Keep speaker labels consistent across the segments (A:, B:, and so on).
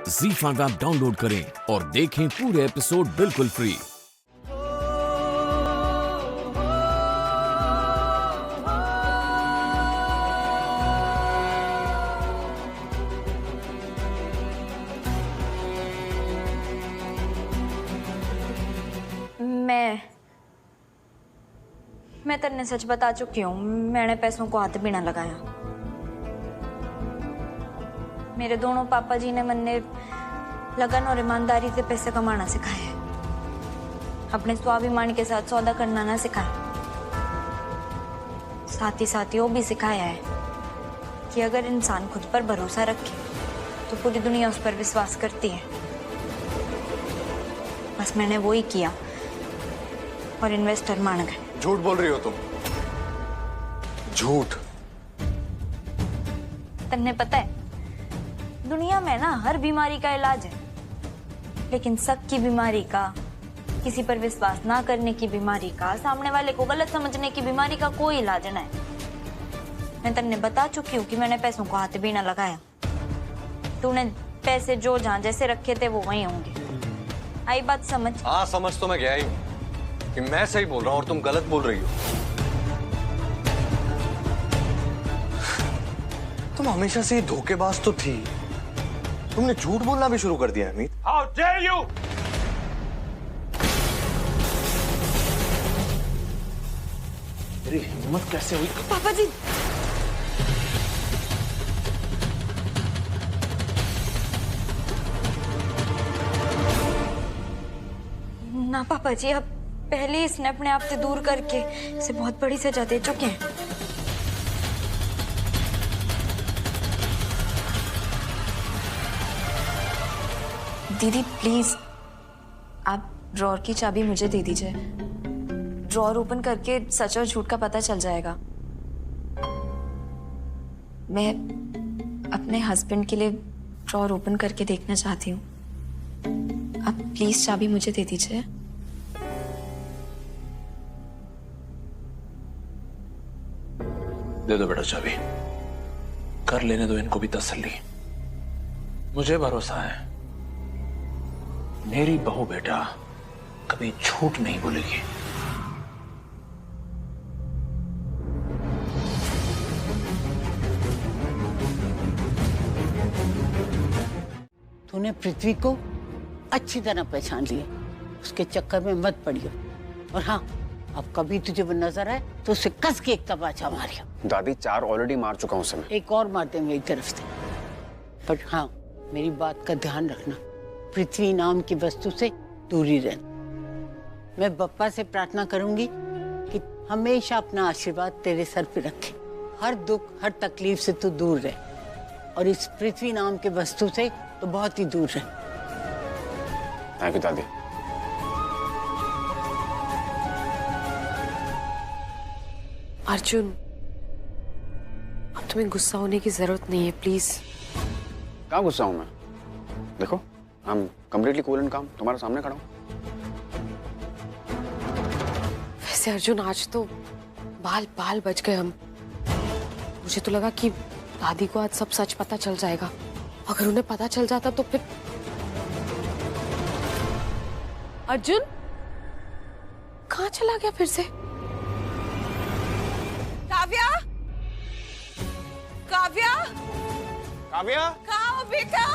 A: ZEE5 app download करें और देखें पूरे एपिसोड बिल्कुल फ्री।
B: मैं तेरे सच बता चुकी हूँ, मैंने पैसों को हाथ भी ना लगाया। मेरे दोनों पापा जी ने मैंने लगन और ईमानदारी से पैसे कमाना सिखाया है, अपने स्वाभिमान के साथ सौदा करना ना सिखाया। साथ ही वो भी सिखाया है कि अगर इंसान खुद पर भरोसा रखे तो पूरी दुनिया उस पर विश्वास करती है। बस मैंने वो ही किया और इन्वेस्टर मान गए।
C: झूठ बोल रही हो तुम, झूठ।
B: तन्ने पता है, दुनिया में ना हर बीमारी का इलाज है, लेकिन शक की बीमारी का, किसी पर विश्वास ना करने की बीमारी का, सामने वाले को गलत समझने की बीमारी का कोई इलाज नहीं है। मैं तन्ने बता चुकी हूँ कि मैंने पैसों को हाथ भी ना लगाया। तूने पैसे जो जहाँ जैसे रखे थे वो वहीं होंगे। आई बात समझ?
C: हाँ, समझ तो मैं गया ही हूँ कि मैं सही बोल रहा हूँ और तुम गलत बोल रही हो। तुम हमेशा से धोखेबाज तो थी, तुमने झूठ बोलना भी शुरू कर दिया अमित।
D: How dare you!
C: तेरी हिम्मत कैसे हुई?
B: पापा जी, ना पापा जी, अब पहले इसने अपने आप से दूर करके इसे बहुत बड़ी सजा दे चुके हैं। दीदी प्लीज, आप ड्रॉर की चाबी मुझे दे दीजिए। ड्रॉर ओपन करके सच और झूठ का पता चल जाएगा। मैं अपने हस्बैंड के लिए ड्रॉर ओपन करके देखना चाहती हूँ। आप प्लीज चाबी मुझे दे दीजिए।
E: दे दो बेटा चाबी, कर लेने दो इनको भी तसल्ली। मुझे भरोसा है मेरी बहू बेटा कभी झूठ नहीं बोलेगी।
F: तूने पृथ्वी को अच्छी तरह पहचान लिया, उसके चक्कर में मत पड़ियो। और हाँ, अब कभी तुझे वो नजर आए तो उसे कस के एक तमाचा मारियो।
G: दादी 4 ऑलरेडी मार चुका हूँ समय।
F: एक और मार दे मेरी तरफ से। पर हाँ, मेरी बात का ध्यान रखना, पृथ्वी नाम की वस्तु से दूरी रहना। मैं बप्पा से प्रार्थना करूंगी कि हमेशा अपना आशीर्वाद तेरे सर पे रखे। हर दुख हर तकलीफ से तू दूर रहे, और इस पृथ्वी नाम के वस्तु से तो बहुत ही दूर रहे।
G: थैंक यू दादी।
H: अर्जुन, अब तुम्हें गुस्सा होने की जरूरत नहीं है, प्लीज।
G: कहाँ गुस्सा हूँ मैं? देखो, I'm completely cool and calm, तुम्हारे सामने खड़ा हूँ।
H: वैसे अर्जुन, आज तो बाल बाल बच गए हम। मुझे तो लगा कि दादी को आज सब सच पता चल जाएगा। अगर उन्हें पता चल जाता तो फिर। अर्जुन कहाँ चला गया फिर से?
I: काव्या, काव्या,
G: काव्या,
I: कहाँ हो बेटा?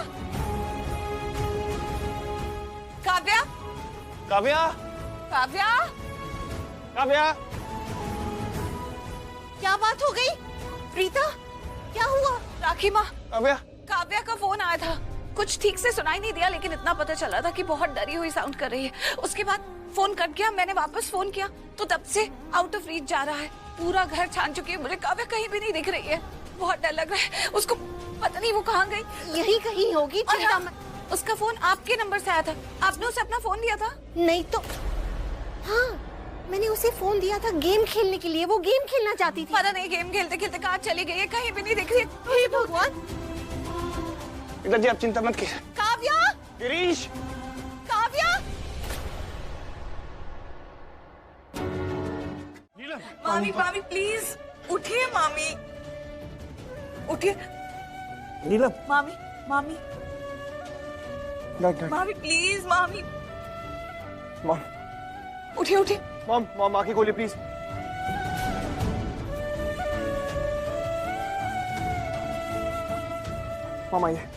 I: काव्या,
G: काव्या,
I: काव्या,
G: काव्या।
I: क्या बात हो गई? प्रीता, क्या हुआ? राखी माँ,
G: काव्या,
I: काव्या का फोन आया था। कुछ ठीक से सुनाई नहीं दिया, लेकिन इतना पता चला था कि बहुत डरी हुई साउंड कर रही है। उसके बाद फोन कट गया। मैंने वापस फोन किया तो तब से आउट ऑफ रीच जा रहा है। पूरा घर छान चुकी है, मुझे काव्या कहीं भी नहीं दिख रही है। बहुत डर लग रहा है। उसको पता नहीं वो कहाँ गई।
J: यही कहीं होगी।
I: और हाँ, उसका फोन आपके नंबर से आया था। आपने उसे अपना फोन दिया था?
J: नहीं तो हाँ, मैंने उसे फोन दिया था गेम खेलने के लिए। वो गेम खेलना चाहती थी।
I: पता नहीं गेम खेलते खेलते कहाँ चली गई है, कहीं भी नहीं दिख रही है।
J: हे भगवान।
G: जी आप चिंता मत कीजिए।
I: काव्या,
G: गिरीश,
I: काव्या, मामी, मामी प्लीज उठिए। मामी उठिए।
E: नीलम,
I: मामी, मामी, मामी प्लीज, मामी
C: मॉम,
I: उठिए उठिए।
C: मॉम, मॉम आंखें खोलिए प्लीज। मॉम आइए,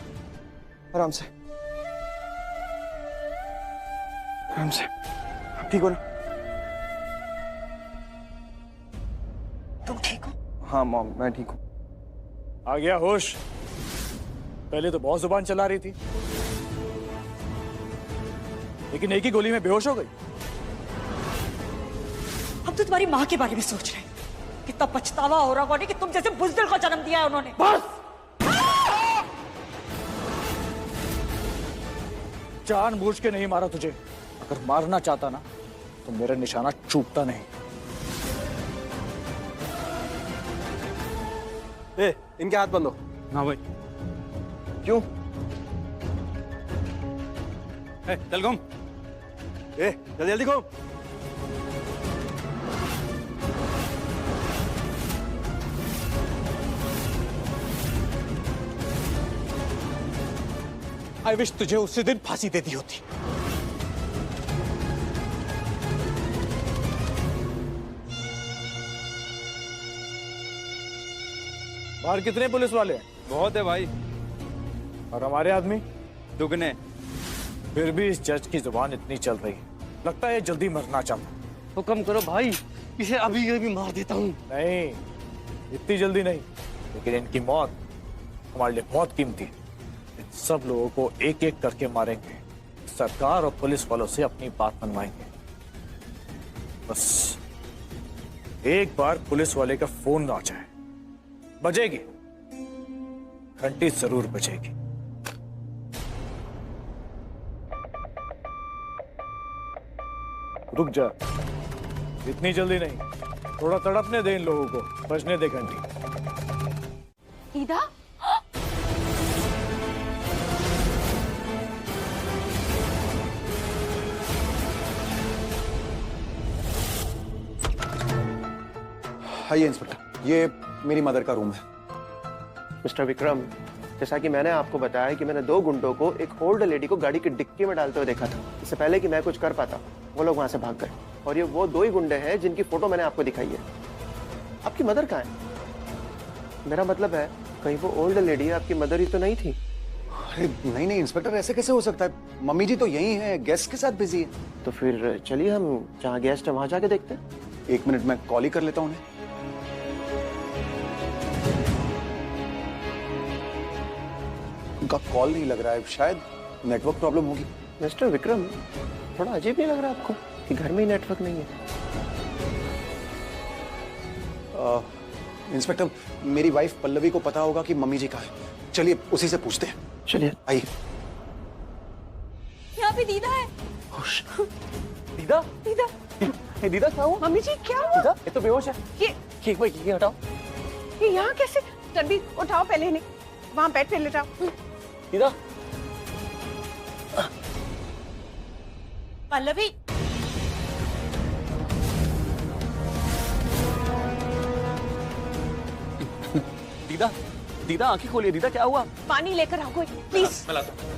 C: आराम से, आराम से। आप ठीक हो ना?
I: तुम ठीक हो?
C: हाँ मॉम, मैं ठीक हूँ।
A: आ गया होश? पहले तो बहुत जुबान चला रही थी, लेकिन एक ही गोली में बेहोश हो गई।
D: हम तो तुम्हारी माँ के बारे में सोच रहे हैं। कितना पछतावा हो रहा होगा कि तुम जैसे बुज़दिल को जन्म दिया है उन्होंने।
A: बस! जानबूझ के नहीं मारा तुझे। अगर मारना चाहता ना तो मेरा निशाना चूकता नहीं।
C: ए, इनके हाथ बंद हो।
G: हाँ भाई।
C: क्यों?
G: चल घूम।
C: जल्दी जल्दी घूम।
A: आई विश तुझे उसी दिन फांसी दे दी होती। बाहर कितने पुलिस वाले हैं?
G: बहुत है भाई।
A: और हमारे आदमी?
G: दुगने।
A: फिर भी इस जज की जुबान इतनी चल रही है, लगता है ये जल्दी मरना चाहता।
C: हुक्म करो भाई, इसे अभी अभी मार देता हूँ।
A: नहीं, इतनी जल्दी नहीं, लेकिन इनकी मौत हमारे लिए बहुत कीमती है। इन सब लोगों को एक एक करके मारेंगे, सरकार और पुलिस वालों से अपनी बात मनवाएंगे। बस एक बार पुलिस वाले का फोन ना जाए, बजेगी, घंटी जरूर बजेगी। रुक जा, इतनी जल्दी नहीं, थोड़ा तड़पने दे इन लोगों को, बजने दे घंटी।
H: ईदा?
G: आइए इंस्पेक्टर, ये मेरी मदर का रूम है।
K: मिस्टर विक्रम, जैसा कि मैंने आपको बताया कि मैंने 2 गुंडों को एक ओल्ड लेडी को गाड़ी की डिक्की में डालते हुए देखा था। इससे पहले कि मैं कुछ कर पाता, वो लोग वहां से भाग गए। और ये वो 2 ही गुंडे हैं जिनकी फोटो मैंने आपको दिखाई है। आपकी मदर कहाँ है? मेरा मतलब है, कहीं वो ओल्ड लेडी आपकी मदर ही तो नहीं थी?
G: अरे नहीं नहीं इंस्पेक्टर, ऐसे कैसे हो सकता है? मम्मी जी तो यही है, गेस्ट के साथ बिजी है।
K: तो फिर चलिए हम जहाँ गेस्ट है वहां जाके देखते हैं।
G: 1 मिनट में कॉल ही कर लेता हूँ उन्हें। उनका कॉल नहीं लग रहा है, शायद नेटवर्क प्रॉब्लम होगी।
K: मिस्टर विक्रम, थोड़ा अजीब नहीं लग रहा आपको कि घर में ही नेटवर्क नहीं है?
G: इंस्पेक्टर, मेरी वाइफ पल्लवी को पता होगा कि मम्मी जी कहाँ है। चलिए उसी से पूछते हैं।
K: चलिए
G: आइए।
D: यहाँ पे दीदा है।
C: दीदा?
D: दीदा,
C: दीदा क्या हुआ?
D: मम्मी जी क्या हुआ?
C: ये तो बेहोश है।
D: ये
C: भाई ये हटाओ।
D: ये यहाँ कैसे? रणबीर उठाओ पहले इन्हें, वहाँ बेड पे लेटाओ।
C: दीदा?
D: पल्लवी,
C: दीदा? दीदा आंखें खोलिए। दीदा क्या हुआ?
D: पानी लेकर आओ कोई, प्लीज।
C: मैं लाता हूं।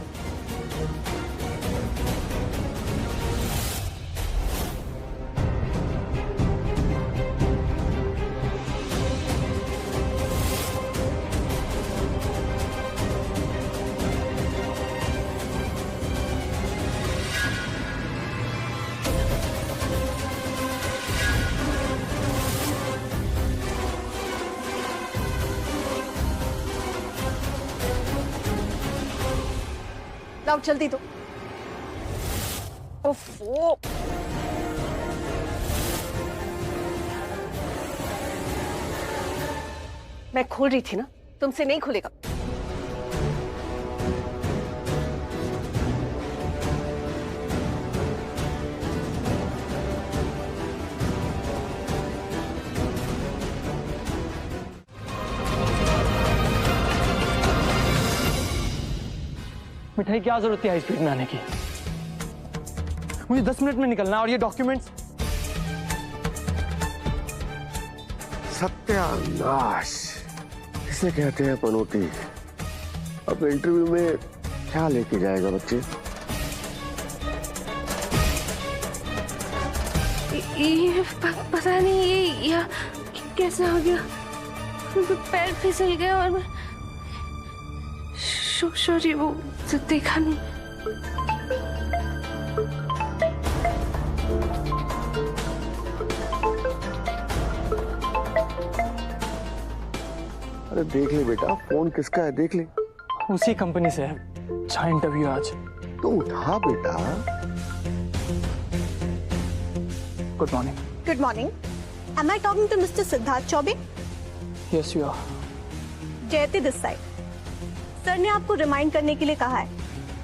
D: लाओ जल्दी दो। ओफो, मैं खोल रही थी ना, तुमसे नहीं खुलेगा।
C: मिठाई क्या जरूरत थी हाई स्पीड में आने की? मुझे 10 मिनट में निकलना और ये डॉक्यूमेंट्स।
L: सत्यानाश इसे कहते हैं पनौती। अब इंटरव्यू में क्या लेके जाएगा बच्चे?
H: ये पता नहीं ये कैसे हो गया, पैर फिसल गया और मैं सॉरी वो देखा नहीं।
C: अरे देख ले बेटा, फोन किसका है देख ले।
M: उसी कंपनी से है जहाँ इंटरव्यू आज।
C: तो उठा बेटा।
M: Good morning.
J: Good morning. Am I talking to Mr. Siddharth Choubey?
M: Yes, you are.
J: जयती दिस साइड। सर ने आपको रिमाइंड करने के लिए कहा है,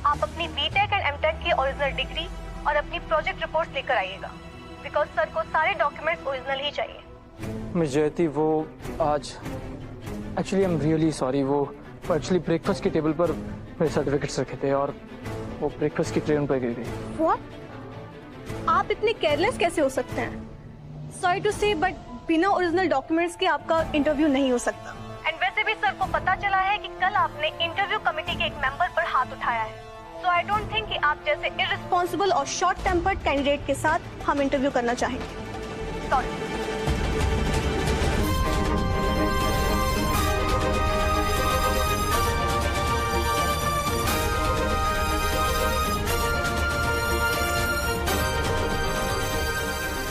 J: आप अपनी बीटेक एंड एमटेक की ओरिजिनल डिग्री और अपनी प्रोजेक्ट रिपोर्ट लेकर आइएगा, बिकॉज सर को सारे डॉक्यूमेंट्स ओरिजिनल ही चाहिए।
M: मिस जयती, वो आज actually I am really sorry, वो एक्चुअली ब्रेकफास्ट की टेबल पर मेरे सर्टिफिकेट्स रखे थे और वो ब्रेकफास्ट की ट्रेन पर गिर गई।
J: What? आप इतने केयरलेस कैसे हो सकते हैं? सॉरी टू से बट बिना ओरिजिनल डॉक्यूमेंट्स के आपका इंटरव्यू नहीं हो सकता। एंड वैसे भी सर को पता चला है कि कल आपने इंटरव्यू कमेटी के एक मेंबर पर हाथ उठाया है, सो आई डोंट थिंक कि आप जैसे इररिस्पॉन्सिबल और शॉर्ट टेम्पर्ड कैंडिडेट के साथ हम इंटरव्यू करना चाहेंगे। सॉरी।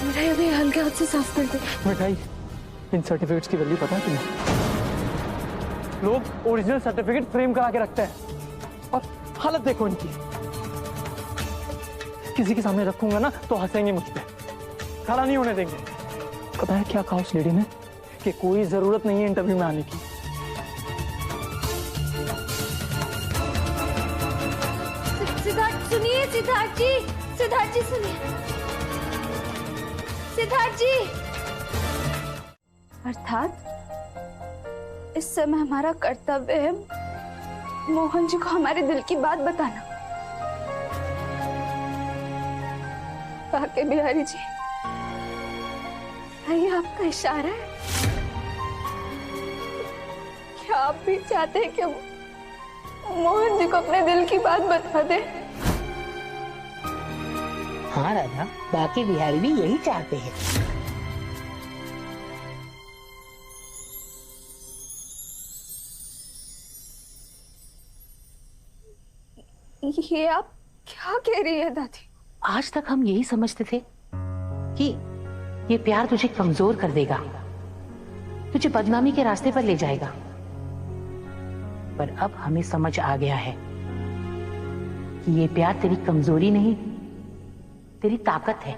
H: मिठाई हल्के हाथ से साफ कर दे।
M: मिठाई, इन सर्टिफिकेट्स की वैल्यू पता है तुम्हें? लोग ओरिजिनल सर्टिफिकेट फ्रेम करा के रखते हैं और हालत देखो इनकी। किसी के सामने रखूंगा ना तो हंसेंगे मुझ पे, खड़ा नहीं होने देंगे। पता है क्या कहा उस लेडी ने? कि कोई जरूरत नहीं है इंटरव्यू में आने की।
B: सिद्धार्थ सुनिए, सिद्धार्थ जी सुनिए, सिद्धार्थ जी। अर्थात इस समय हमारा कर्तव्य है मोहन जी को हमारे दिल की बात बताना। बाके बिहारी जी, ये आपका इशारा है? क्या आप भी चाहते हैं कि मोहन जी को अपने दिल की बात बता दे?
F: हाँ राधा, बाकी बिहारी भी यही चाहते हैं।
B: ये आप क्या कह रही है दादी?
N: आज तक हम यही समझते थे कि ये प्यार तुझे कमजोर कर देगा, तुझे बदनामी के रास्ते पर ले जाएगा, पर अब हमें समझ आ गया है कि ये प्यार तेरी कमजोरी नहीं, तेरी ताकत है।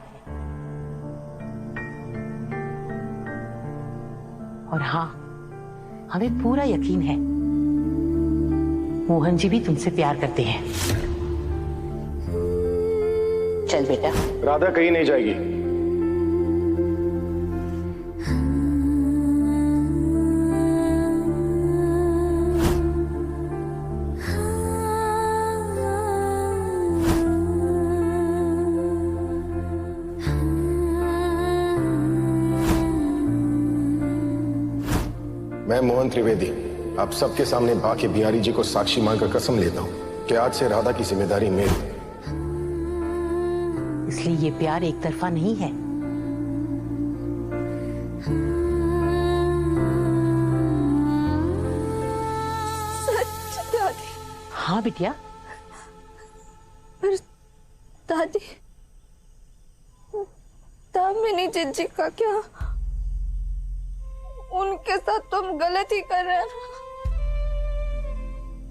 N: और हाँ, हमें पूरा यकीन है मोहन जी भी तुमसे प्यार करते हैं। चल बेटा।
G: राधा कहीं नहीं जाएगी।
O: मैं मोहन त्रिवेदी आप सबके सामने बाके बिहारी जी को साक्षी मानकर कसम लेता हूं कि आज से राधा की जिम्मेदारी मेरी।
N: इसलिए ये प्यार एक तरफा नहीं है।
B: सच दादी?
N: हाँ बिटिया।
B: पर दादी, दामिनी जिज्जी का क्या? उनके साथ तो हम गलत ही कर रहे हैं।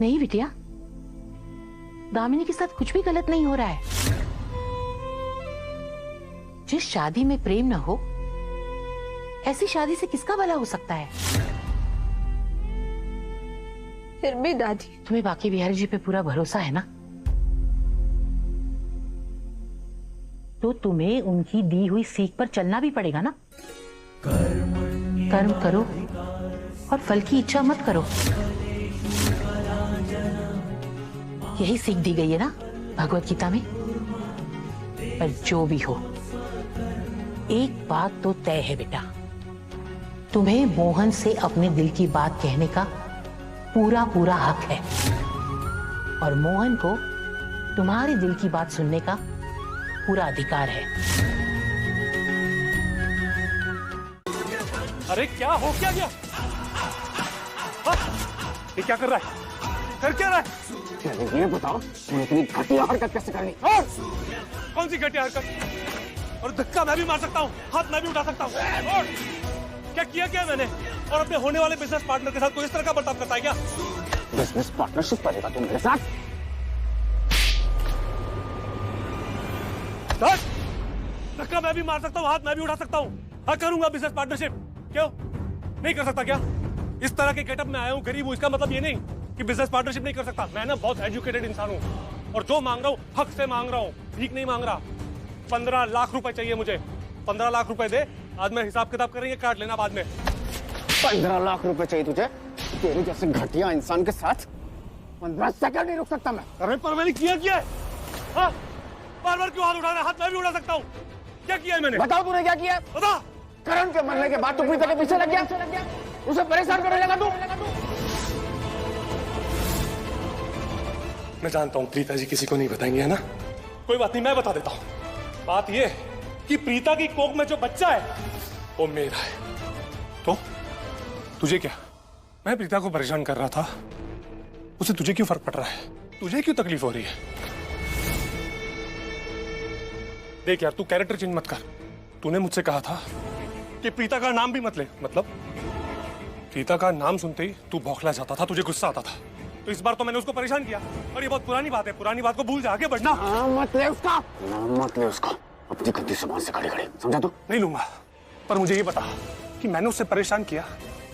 N: नहीं बिटिया, दामिनी के साथ कुछ भी गलत नहीं हो रहा है। जिस शादी में प्रेम न हो, ऐसी शादी से किसका भला हो सकता है?
B: फिर भी दादी,
N: तुम्हें बाकी बिहारी जी पे पूरा भरोसा है ना? तो तुम्हें उनकी दी हुई सीख पर चलना भी पड़ेगा ना। कर्म करो और फल की इच्छा मत करो, यही सीख दी गई है ना भगवत गीता में। पर जो भी हो, एक बात तो तय है बेटा, तुम्हें मोहन से अपने दिल की बात कहने का पूरा पूरा हक है और मोहन को तुम्हारे दिल की बात सुनने का पूरा अधिकार है।
P: अरे क्या हो क्या गया? हाँ? ये क्या कर रहा है? कर क्या रहा है?
G: ये बताओ इतनी घटिया हरकत कैसे करनी?
P: कौन सी घटिया हरकत? और धक्का मैं भी मार सकता हूँ, हाथ मैं भी उठा सकता हूँ। क्या किया क्या मैंने? और अपने होने वाले बिजनेस पार्टनर के साथ कोई इस तरह का बर्ताव करता है क्या?
G: बिजनेस पार्टनरशिप करेगा तुम मेरे साथ?
P: धक्का मैं भी मार सकता हूँ, हाथ मैं भी उठा सकता हूँ। हाँ करूंगा बिजनेस पार्टनरशिप। क्यों नहीं कर सकता क्या? इस तरह के गेटअप में आया हूँ, गरीब हूँ, इसका मतलब ये नहीं कि बिजनेस पार्टनरशिप नहीं कर सकता। मैं ना बहुत एजुकेटेड इंसान हूँ और जो मांग रहा हूँ हक से मांग रहा हूँ, भीख नहीं मांग रहा। 15 लाख रुपए चाहिए मुझे। 15 लाख रुपए दे, आज मैं हिसाब किताब करेंगे, काट लेना बाद में।
G: 15 लाख रुपए चाहिए तुझे? तेरे जैसे घटिया इंसान के साथ 15 सेकंड नहीं रुक सकता मैं।
P: अरे पर मैंने किया क्या है? हाँ? बार बार क्यों हाथ उठा रहा है? हाथ मैं भी उठा सकता हूँ। क्या किया है मैंने?
G: बताओ तूने क्या किया है?
P: बता।
G: करण के मरने के बाद तू प्रीता के पीछे लग गया, उसे परेशान करने लगा तू।
P: मैं जानता हूँ प्रीता जी किसी को नहीं बताएंगे, है ना? कोई बात नहीं, मैं बता देता हूँ। बात ये कि प्रीता की कोख में जो बच्चा है वो मेरा है। तो तुझे क्या? मैं प्रीता को परेशान कर रहा था, उसे तुझे क्यों फर्क पड़ रहा है? तुझे क्यों तकलीफ हो रही है? देख यार, तू कैरेक्टर चेंज मत कर। तूने मुझसे कहा था कि प्रीता का नाम भी मत ले। मतलब प्रीता का नाम सुनते ही तू बौखला जाता था, तुझे गुस्सा आता था। तो इस बार तो मैंने उसको परेशान किया और ये बहुत पुरानी बात है। पुरानी बात को भूल जा, आगे बढ़ना।
G: मत ले उसका, मत ले उसका। अपनी गद्दी जुबान से खड़े खड़े, समझा तू?
P: नहीं लूंगा, पर मुझे ये बता कि मैंने उससे परेशान किया,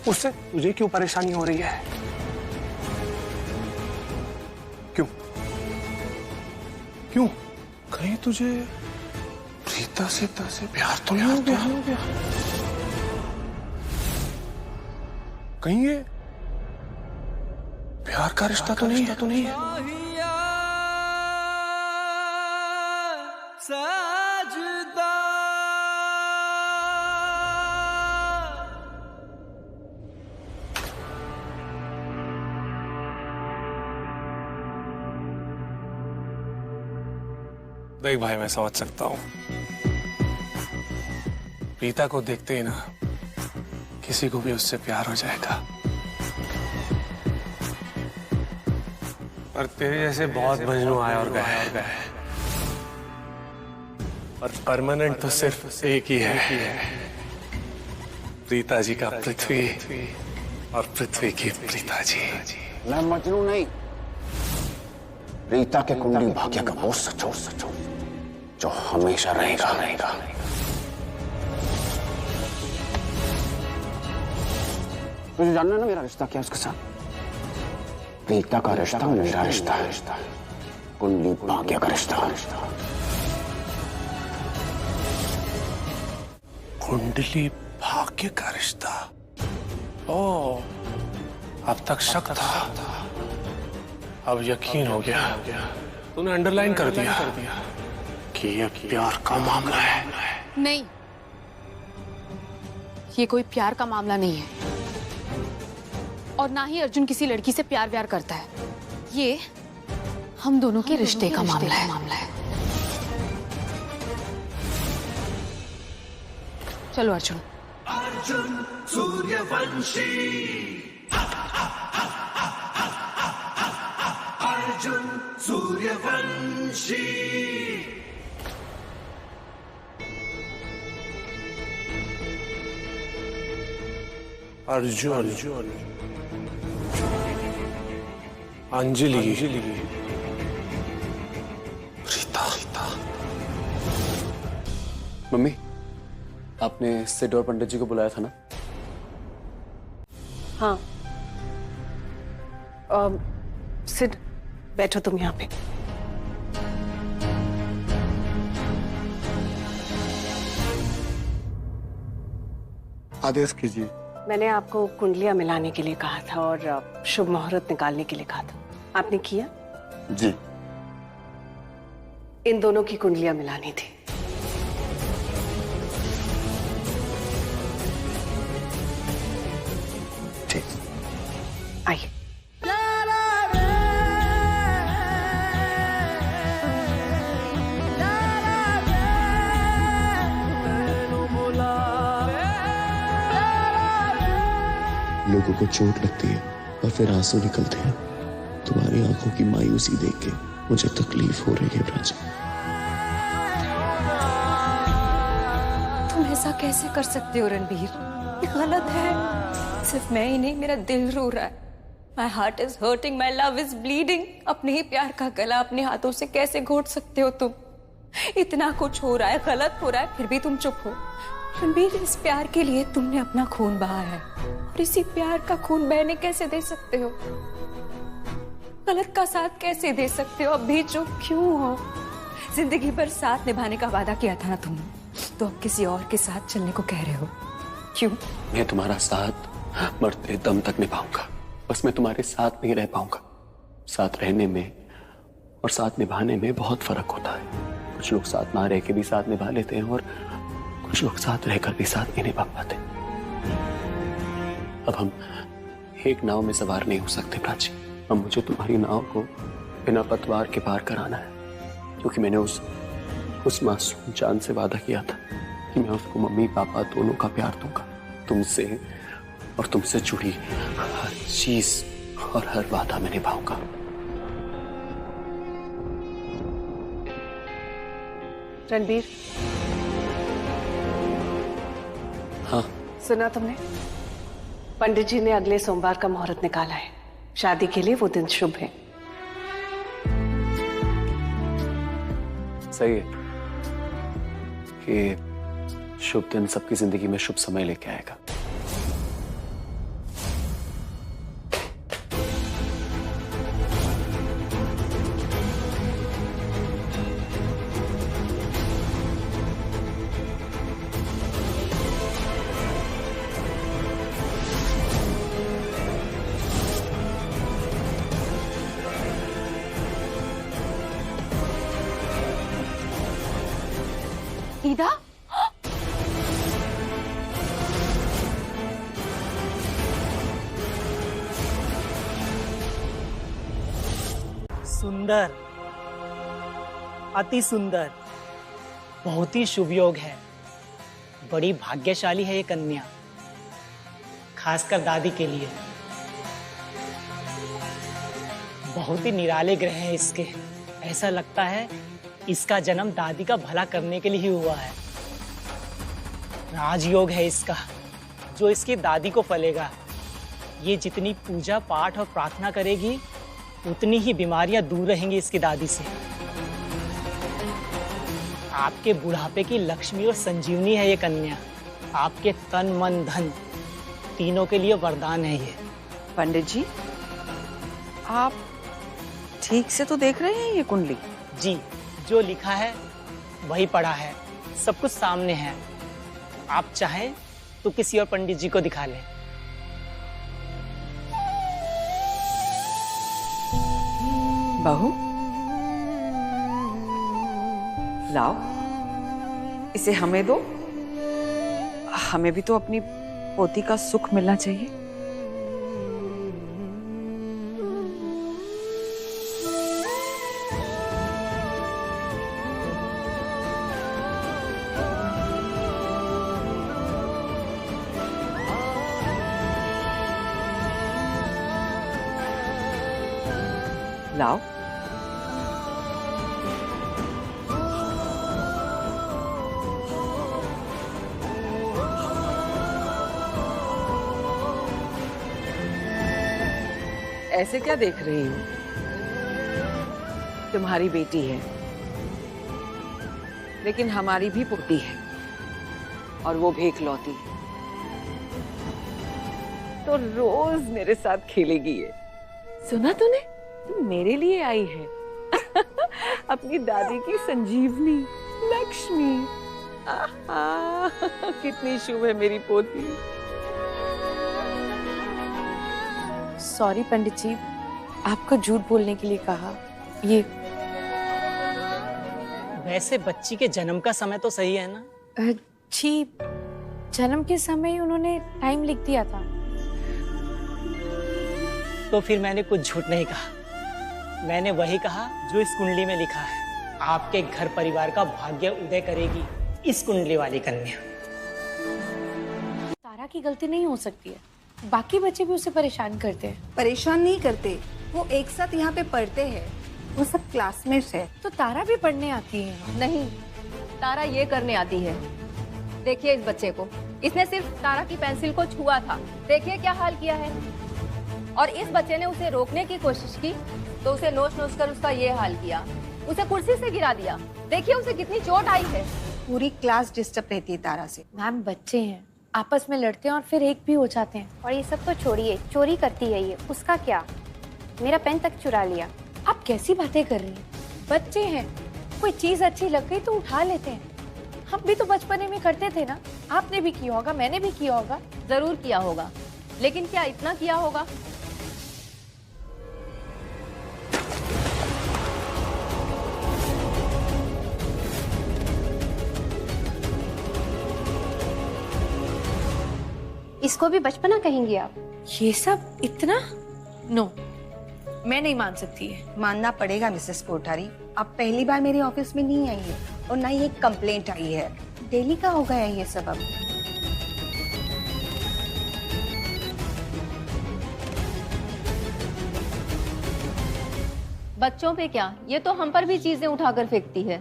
P: उससे तुझे क्यों परेशानी हो रही है? क्यों क्यों? कहीं तुझे प्रीता से प्यार तो नहीं हो गया? कहीं ये प्यार का रिश्ता तो नहीं है? देख भाई, मैं समझ सकता हूं, प्रीता को देखते ही ना किसी को भी उससे प्यार हो जाएगा। और तेरे जैसे बहुत मजनू आए और गए, और परमानेंट तो सिर्फ एक ही है, प्रीता जी का पृथ्वी और पृथ्वी की प्रीता जी।
G: मैं मजनू नहीं, प्रीता के कुंडली भाग्य का वो सचो जो हमेशा रहेगा। तुझे जानना है ना मेरा रिश्ता क्या है उसके साथ? प्रीता का रिश्ता मेरा रिश्ता है, कुंडली भाग्य का रिश्ता।
P: कुंडली भाग्य का रिश्ता? ओह, अब तक शक था, अब यकीन हो गया। तूने अंडरलाइन कर दिया कि यह प्यार का मामला है।
H: नहीं, ये कोई प्यार का मामला नहीं है, और ना ही अर्जुन किसी लड़की से प्यार व्यार करता है। ये हम दोनों के रिश्ते का मामला है। चलो अर्जुन।
Q: अर्जुन सूर्यवंशी, अर्जुन सूर्यवंशी।
P: अर्जुन, अंजलि, प्रीता।
R: मम्मी, आपने सिड और पंडित जी को बुलाया था ना?
S: हाँ। सिड, बैठो तुम यहाँ पे।
C: आदेश कीजिए।
S: मैंने आपको कुंडलियां मिलाने के लिए कहा था और शुभ मुहूर्त निकालने के लिए कहा था, आपने किया?
C: जी।
S: इन दोनों की कुंडलियां मिलानी थी।
C: ठीक,
S: आइए।
R: लोगों को चोट लगती है और फिर आंसू निकलते हैं। तुम्हारी आंखों की मायूसी देख के मुझे तकलीफ हो रही है प्राची।
I: तुम ऐसा कैसे कर सकते हो रणबीर? ये गलत है। सिर्फ मैं ही नहीं, मेरा दिल रो रहा है। My heart is hurting, my love is bleeding. अपने ही प्यार का गला अपने हाथों से कैसे घोट सकते हो तुम? इतना कुछ हो रहा है, गलत हो रहा है, फिर भी तुम चुप हो। रणबीर, इस प्यार के लिए तुमने अपना खून बहा है और इसी प्यार का खून बहने कैसे दे सकते हो? गलत का साथ कैसे दे सकते हो? अब भी चुप क्यों हो? जिंदगी भर साथ निभाने का वादा किया था ना तुमने, तो अब किसी और के साथ चलने को कह रहे हो, क्यों?
R: मैं तुम्हारा साथ मरते दम तक निभाऊंगा, बस मैं तुम्हारे साथ नहीं रह पाऊंगा। साथ रहने में और साथ निभाने में बहुत फर्क होता है। कुछ लोग साथ ना रह के भी साथ निभा लेते हैं और कुछ लोग साथ रहकर भी साथ नहीं निभा पाते। अब हम एक नाव में सवार नहीं हो सकते प्राची। अब मुझे तुम्हारी नाव को बिना पतवार के पार कराना है, क्योंकि मैंने उस मासूम जान से वादा किया था कि मैं उसको मम्मी पापा दोनों का प्यार दूंगा। तुमसे और तुमसे जुड़ी हर चीज और हर वादा मैं निभाऊंगा।
S: रणबीर,
R: हाँ
S: सुना तुमने? पंडित जी ने अगले सोमवार का मुहूर्त निकाला है। शादी के लिए वो दिन शुभ है।
R: सही है कि शुभ दिन सबकी जिंदगी में शुभ समय लेके आएगा।
H: ईदा,
T: सुंदर, अति सुंदर, बहुत ही शुभ योग है। बड़ी भाग्यशाली है ये कन्या, खासकर दादी के लिए। बहुत ही निराले ग्रह हैं इसके। ऐसा लगता है इसका जन्म दादी का भला करने के लिए ही हुआ है। राजयोग है इसका, जो इसकी दादी को फलेगा। ये जितनी पूजा पाठ और प्रार्थना करेगी, उतनी ही बीमारियां दूर रहेंगी इसकी दादी से। आपके बुढ़ापे की लक्ष्मी और संजीवनी है ये कन्या। आपके तन मन धन तीनों के लिए वरदान है ये।
U: पंडित जी, आप ठीक से तो देख रहे हैं ये कुंडली?
T: जी, जो लिखा है वही पढ़ा है, सब कुछ सामने है। आप चाहें तो किसी और पंडित जी को दिखा लें।
U: बहू, लाओ, इसे हमें दो। हमें भी तो अपनी पोती का सुख मिलना चाहिए। लाओ। ऐसे क्या देख रही हो? तुम्हारी बेटी है, लेकिन हमारी भी पोती है, और वो भेख लौती, तो रोज मेरे साथ खेलेगी ये। सुना तूने? तू मेरे लिए आई है। अपनी दादी की संजीवनी लक्ष्मी। आहा, कितनी शुभ है मेरी पोती।
H: सॉरी पंडित जी, आपको झूठ बोलने के लिए कहा। ये
T: वैसे बच्ची के जन्म का समय तो सही है ना?
H: जी, जन्म के समय ही उन्होंने टाइम लिख दिया था।
T: तो फिर मैंने कुछ झूठ नहीं कहा। मैंने वही कहा जो इस कुंडली में लिखा है। आपके घर परिवार का भाग्य उदय करेगी इस कुंडली वाली कन्या।
H: तारा की गलती नहीं हो सकती है। बाकी बच्चे भी उसे परेशान करते हैं।
E: परेशान नहीं करते, वो एक साथ यहाँ पे पढ़ते हैं, वो सब क्लासमेट्स है।
H: तो तारा भी पढ़ने आती है?
V: नहीं, तारा ये करने आती है। देखिए इस बच्चे को, इसने सिर्फ तारा की पेंसिल को छुआ था, देखिए क्या हाल किया है। और इस बच्चे ने उसे रोकने की कोशिश की तो उसे नोच नोच कर उसका ये हाल किया, उसे कुर्सी से गिरा दिया। देखिए उसे कितनी चोट आई है।
E: पूरी क्लास डिस्टर्ब रहती है तारा से।
H: मैम बच्चे हैं, आपस में लड़ते हैं और फिर एक भी हो जाते हैं।
W: और ये सब तो छोड़िए, चोरी करती है ये, उसका क्या? मेरा पेन तक चुरा लिया।
H: आप कैसी बातें कर रही हैं? बच्चे हैं, कोई चीज अच्छी लग गई तो उठा लेते हैं। हम भी तो बचपने में करते थे ना, आपने भी किया होगा, मैंने भी किया होगा।
V: जरूर किया होगा, लेकिन क्या इतना किया होगा?
W: इसको भी बचपना कहेंगी आप?
H: ये सब इतना? नो, मैं नहीं मान सकती है।
E: मानना पड़ेगा मिसेस कोठारी, अब पहली बार मेरे ऑफिस में नहीं आई है और ना ही एक कंप्लेंट आई है। डेली का हो गया ये सब अब।
V: बच्चों पे क्या, ये तो हम पर भी चीजें उठाकर फेंकती है।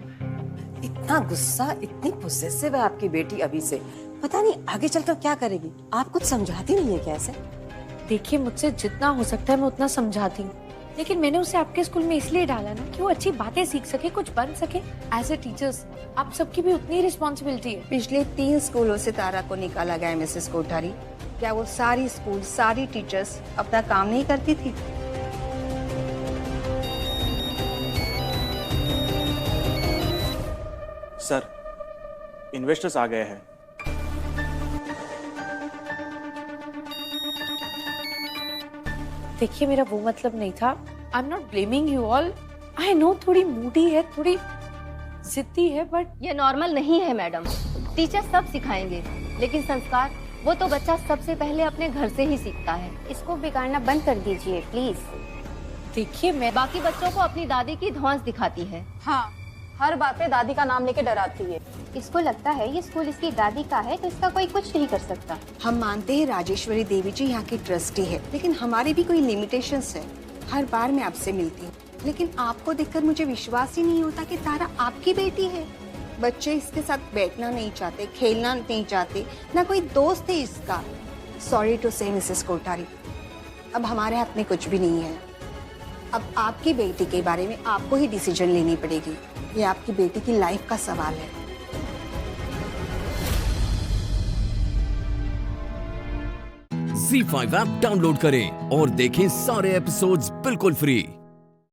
D: इतना गुस्सा, इतनी पोसेसिव है आपकी बेटी अभी से, पता नहीं आगे चलकर क्या करेगी। आप कुछ समझाती नहीं है क्या ऐसे?
H: देखिए मुझसे जितना हो सकता है मैं उतना समझाती हूँ, लेकिन मैंने उसे आपके स्कूल में इसलिए डाला ना कि वो अच्छी बातें सीख सके, कुछ बन सके। एज ए टीचर्स आप सबकी भी उतनी रिस्पॉन्सिबिलिटी है।
E: पिछले 3 स्कूलों से तारा को निकाला गया मिसेस कोठारी, क्या वो सारी स्कूल, सारी टीचर्स अपना काम नहीं करती थी?
X: सर, इन्वेस्टर्स आ गए हैं।
H: देखिए मेरा वो मतलब नहीं था। I am not blaming you all. I know थोड़ी मूडी है, थोड़ी जिद्दी है, बट
V: ये नॉर्मल नहीं है मैडम। टीचर सब सिखाएंगे, लेकिन संस्कार वो तो बच्चा सबसे पहले अपने घर से ही सीखता है।
W: इसको बिगाड़ना बंद कर दीजिए प्लीज।
V: देखिए मैं बाकी बच्चों को अपनी दादी की धौंस दिखाती है।
J: हाँ, हर बात पे दादी का नाम लेके डराती है।
W: इसको लगता है ये स्कूल इसकी दादी का है तो इसका कोई कुछ नहीं कर सकता।
E: हम मानते हैं राजेश्वरी देवी जी यहाँ की ट्रस्टी है, लेकिन हमारी भी कोई लिमिटेशंस है। हर बार मैं आपसे मिलती हूँ, लेकिन आपको देखकर मुझे विश्वास ही नहीं होता कि तारा आपकी बेटी है। बच्चे इसके साथ बैठना नहीं चाहते, खेलना नहीं चाहते, ना कोई दोस्त है इसका। सॉरी टू से मिसेस कोठारी, अब हमारे हाथ में कुछ भी नहीं है। अब आपकी बेटी के बारे में आपको ही डिसीजन लेनी पड़ेगी। ये आपकी बेटी की लाइफ का सवाल है।
Y: ZEE5 ऐप डाउनलोड करें और देखें सारे एपिसोड्स बिल्कुल फ्री।